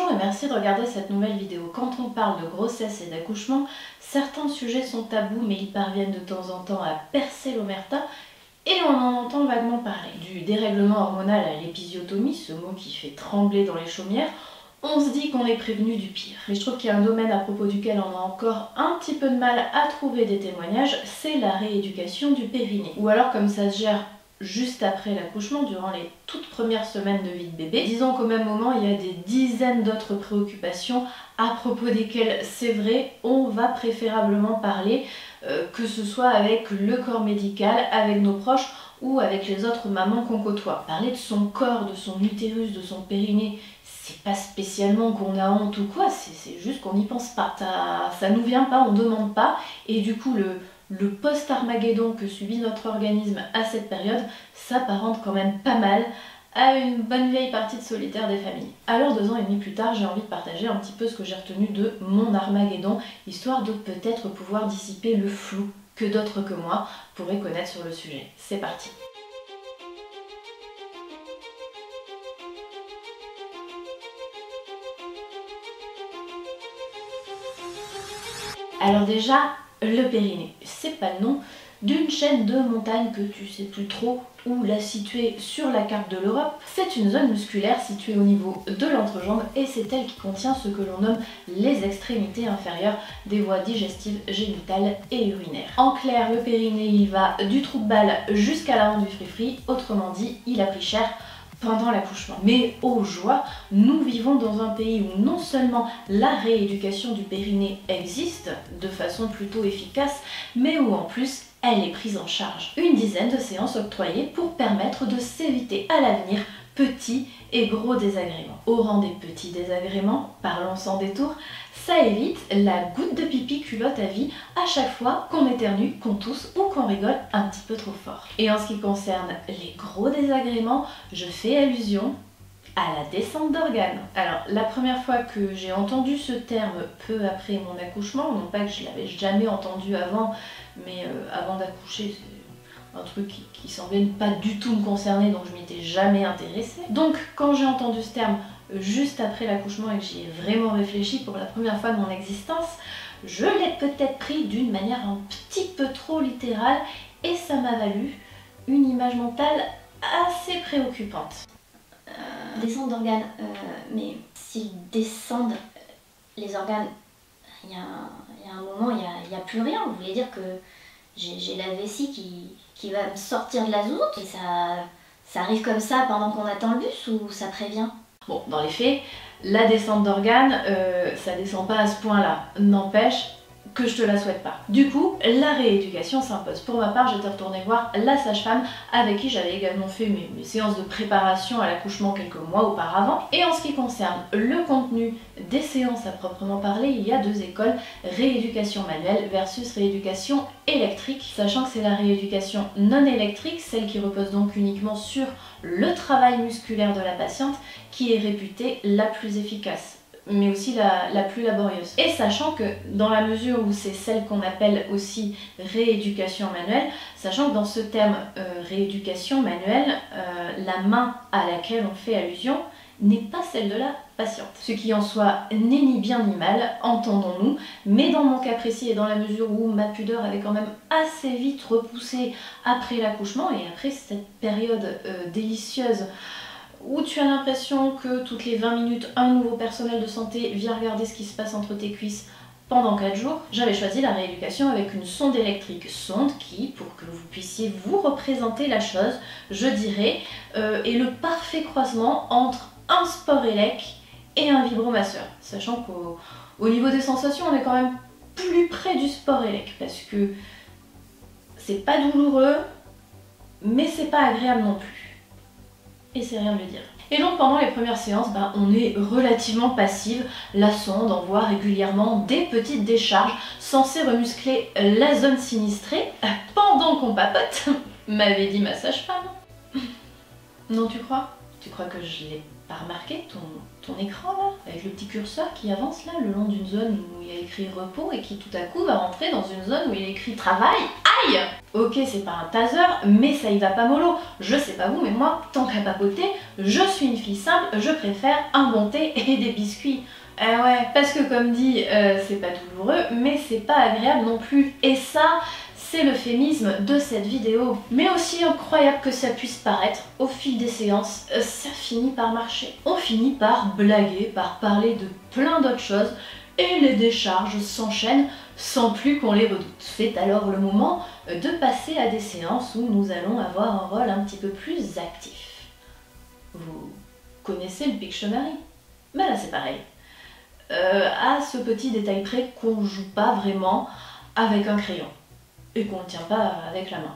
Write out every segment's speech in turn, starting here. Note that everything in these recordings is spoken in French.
Bonjour et merci de regarder cette nouvelle vidéo. Quand on parle de grossesse et d'accouchement, certains sujets sont tabous mais ils parviennent de temps en temps à percer l'omerta et on en entend vaguement parler. Du dérèglement hormonal à l'épisiotomie, ce mot qui fait trembler dans les chaumières, on se dit qu'on est prévenu du pire. Mais je trouve qu'il y a un domaine à propos duquel on a encore un petit peu de mal à trouver des témoignages, c'est la rééducation du périnée. Ou alors comme ça se gère juste après l'accouchement, durant les toutes premières semaines de vie de bébé. Disons qu'au même moment, il y a des dizaines d'autres préoccupations à propos desquelles, c'est vrai, on va préférablement parler, que ce soit avec le corps médical, avec nos proches ou avec les autres mamans qu'on côtoie. Parler de son corps, de son utérus, de son périnée, c'est pas spécialement qu'on a honte ou quoi, c'est juste qu'on n'y pense pas. Ça nous vient pas, on demande pas, et du coup le post-Armageddon que subit notre organisme à cette période s'apparente quand même pas mal à une bonne vieille partie de solitaire des familles. Alors 2 ans et demi plus tard, j'ai envie de partager un petit peu ce que j'ai retenu de mon Armageddon, histoire de peut-être pouvoir dissiper le flou que d'autres que moi pourraient connaître sur le sujet. C'est parti! Alors déjà, le périnée, c'est pas le nom d'une chaîne de montagnes que tu sais plus trop où la situer sur la carte de l'Europe. C'est une zone musculaire située au niveau de l'entrejambe et c'est elle qui contient ce que l'on nomme les extrémités inférieures des voies digestives, génitales et urinaires. En clair, le périnée, il va du trou de balle jusqu'à l'avant du free-free, autrement dit, il a pris cher pendant l'accouchement. Mais aux joies, nous vivons dans un pays où non seulement la rééducation du périnée existe de façon plutôt efficace, mais où en plus elle est prise en charge. Une dizaine de séances octroyées pour permettre de s'éviter à l'avenir petits et gros désagréments. Au rang des petits désagréments, parlons sans détour, ça évite la goutte de pipi culotte à vie à chaque fois qu'on éternue, qu'on tousse ou qu'on rigole un petit peu trop fort. Et en ce qui concerne les gros désagréments, je fais allusion à la descente d'organes. Alors la première fois que j'ai entendu ce terme peu après mon accouchement, non pas que je l'avais jamais entendu avant, mais avant d'accoucher, c'est un truc qui semblait pas du tout me concerner, donc je m'y étais jamais intéressée. Donc quand j'ai entendu ce terme juste après l'accouchement et que j'y ai vraiment réfléchi pour la première fois de mon existence, je l'ai peut-être pris d'une manière un petit peu trop littérale et ça m'a valu une image mentale assez préoccupante. Descente d'organes, mais s'ils descendent les organes, il y a un moment, il n'y a plus rien. Vous voulez dire que j'ai la vessie qui va me sortir de la zouzoute et ça arrive comme ça pendant qu'on attend le bus ou ça prévient? Bon, dans les faits, la descente d'organes, ça descend pas à ce point-là. N'empêche que je te la souhaite pas. Du coup, la rééducation s'impose. Pour ma part, j'étais retournée voir la sage-femme avec qui j'avais également fait mes séances de préparation à l'accouchement quelques mois auparavant. Et en ce qui concerne le contenu des séances à proprement parler, il y a 2 écoles, rééducation manuelle versus rééducation électrique, sachant que c'est la rééducation non électrique, celle qui repose donc uniquement sur le travail musculaire de la patiente, qui est réputée la plus efficace, mais aussi la plus laborieuse. Et sachant que dans la mesure où c'est celle qu'on appelle aussi rééducation manuelle, sachant que dans ce terme rééducation manuelle, la main à laquelle on fait allusion n'est pas celle de la patiente. Ce qui en soi n'est ni bien ni mal, entendons-nous, mais dans mon cas précis et dans la mesure où ma pudeur avait quand même assez vite repoussé après l'accouchement et après cette période délicieuse où tu as l'impression que toutes les 20 minutes, un nouveau personnel de santé vient regarder ce qui se passe entre tes cuisses pendant 4 jours, j'avais choisi la rééducation avec une sonde électrique. Sonde qui, pour que vous puissiez vous représenter la chose, je dirais, est le parfait croisement entre un sport élec et un vibromasseur. Sachant qu'au niveau des sensations, on est quand même plus près du sport élec, parce que c'est pas douloureux, mais c'est pas agréable non plus. Et c'est rien de le dire. Et donc pendant les premières séances, on est relativement passive. La sonde envoie régulièrement des petites décharges censées remuscler la zone sinistrée pendant qu'on papote, m'avait dit ma sage-femme. Non, tu crois? Tu crois que je l'ai pas remarqué, ton écran là, avec le petit curseur qui avance là, le long d'une zone où il y a écrit repos et qui tout à coup va rentrer dans une zone où il y a écrit travail? Aïe! Ok, c'est pas un taser, mais ça y va pas mollo. Je sais pas vous, mais moi, tant qu'à papoter, je suis une fille simple, je préfère un bon thé et des biscuits. Eh ouais, parce que comme dit, c'est pas douloureux, mais c'est pas agréable non plus. Et ça, c'est l'euphémisme de cette vidéo. Mais aussi incroyable que ça puisse paraître, au fil des séances, ça finit par marcher. On finit par blaguer, par parler de plein d'autres choses, et les décharges s'enchaînent sans plus qu'on les redoute. C'est alors le moment de passer à des séances où nous allons avoir un rôle un petit peu plus actif. Vous connaissez le Pictionary? Ben là c'est pareil. À ce petit détail près qu'on joue pas vraiment avec un crayon et qu'on ne tient pas avec la main.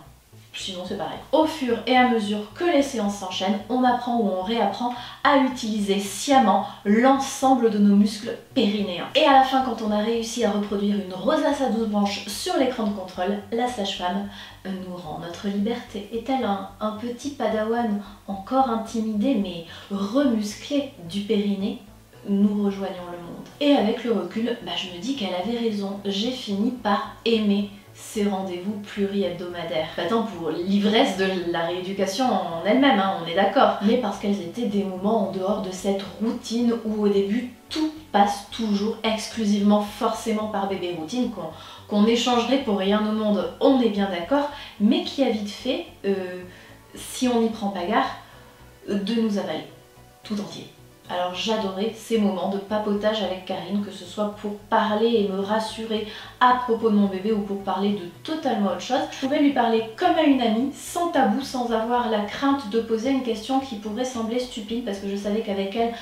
Sinon c'est pareil. Au fur et à mesure que les séances s'enchaînent, on apprend ou on réapprend à utiliser sciemment l'ensemble de nos muscles périnéens. Et à la fin, quand on a réussi à reproduire une rosace à 12 branches sur l'écran de contrôle, la sage-femme nous rend notre liberté. Et tel un petit padawan encore intimidé mais remusclé du périnée, nous rejoignons le monde. Et avec le recul, je me dis qu'elle avait raison. J'ai fini par aimer ces rendez-vous pluri-hebdomadaires. Pas tant pour l'ivresse de la rééducation en elle-même, hein, on est d'accord, mais parce qu'elles étaient des moments en dehors de cette routine où au début tout passe toujours exclusivement forcément par bébé routine, qu'on échangerait pour rien au monde, on est bien d'accord, mais qui a vite fait, si on n'y prend pas garde, de nous avaler tout entier. Alors j'adorais ces moments de papotage avec Karine, que ce soit pour parler et me rassurer à propos de mon bébé ou pour parler de totalement autre chose. Je pouvais lui parler comme à une amie, sans tabou, sans avoir la crainte de poser une question qui pourrait sembler stupide, parce que je savais qu'avec elle,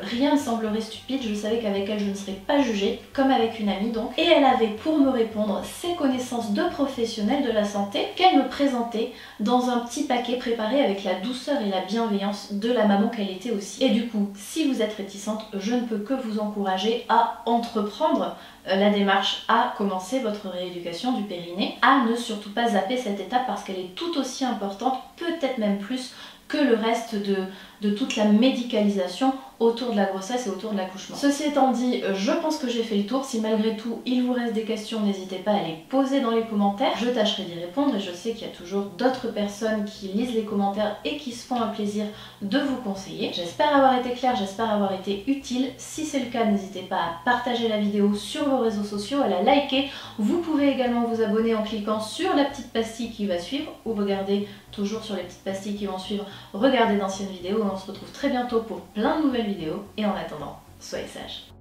rien ne semblerait stupide, je savais qu'avec elle je ne serais pas jugée, comme avec une amie donc. Et elle avait pour me répondre ses connaissances de professionnels de la santé qu'elle me présentait dans un petit paquet préparé avec la douceur et la bienveillance de la maman qu'elle était aussi. Et du coup, si vous êtes réticente, je ne peux que vous encourager à entreprendre la démarche, à commencer votre rééducation du périnée, à ne surtout pas zapper cette étape parce qu'elle est tout aussi importante, peut-être même plus que le reste de toute la médicalisation autour de la grossesse et autour de l'accouchement. Ceci étant dit, je pense que j'ai fait le tour. Si malgré tout il vous reste des questions, n'hésitez pas à les poser dans les commentaires. Je tâcherai d'y répondre et je sais qu'il y a toujours d'autres personnes qui lisent les commentaires et qui se font un plaisir de vous conseiller. J'espère avoir été claire, j'espère avoir été utile. Si c'est le cas, n'hésitez pas à partager la vidéo sur vos réseaux sociaux, à la liker. Vous pouvez également vous abonner en cliquant sur la petite pastille qui va suivre ou regarder toujours sur les petites pastilles qui vont suivre, regardez d'anciennes vidéos. On se retrouve très bientôt pour plein de nouvelles vidéos et en attendant, soyez sages.